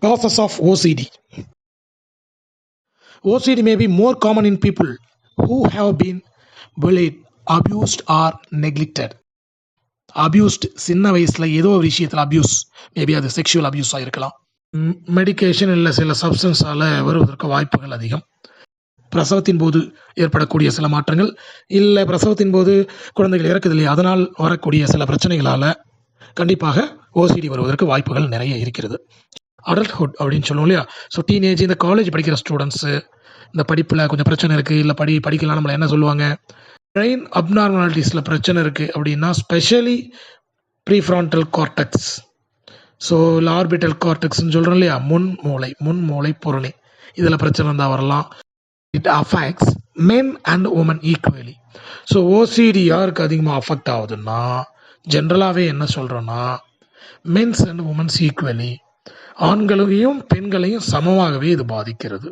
Causes of OCD. OCD may be more common in people who have been bullied, abused or neglected. Abused சின்ன வயசில் ஏதோ ஒரு விஷயத்தில் abuse, maybe அது sexual அபியூஸாக இருக்கலாம். மெடிக்கேஷன் இல்லை சில சப்ஸ்டன்ஸால் வருவதற்கு வாய்ப்புகள் அதிகம். பிரசவத்தின் போது ஏற்படக்கூடிய சில மாற்றங்கள், இல்லை பிரசவத்தின் போது குழந்தைகள் இறக்குது இல்லையா, அதனால் வரக்கூடிய சில பிரச்சனைகளால் கண்டிப்பாக ஓசிடி வருவதற்கு வாய்ப்புகள் நிறைய இருக்கிறது. அடல்ட்ஹுட் அப்படின்னு சொல்லுவோம் இல்லையா, ஸோ டீனேஜ், இந்த காலேஜ் படிக்கிற ஸ்டூடெண்ட்ஸு, இந்த படிப்பில் கொஞ்சம் பிரச்சனை இருக்குது, இல்லை படிக்கலாம், நம்மளை என்ன சொல்லுவாங்க, பிரெயின் அப்நார்மாலிட்டிஸில் பிரச்சனை இருக்குது அப்படின்னா, ஸ்பெஷலி ப்ரீஃப்ரான்டல் கார்டெக்ஸ், ஸோ இல்லை ஆர்பிட்டல் கார்டெக்ஸ்ன்னு சொல்கிறோம் இல்லையா, முன்மூளை பொருளை, இதில் பிரச்சனை இருந்தால் வரலாம். It affects men and women equally. So OCD யாருக்கு அதிகமாக அஃபெக்ட் ஆகுதுன்னா, ஜென்ரலாகவே என்ன சொல்கிறோன்னா, மென்ஸ் அண்ட் உமன்ஸ் ஈக்குவலி, ஆண்களையும் பெண்களையும் சமமாகவே இது பாதிக்கிறது.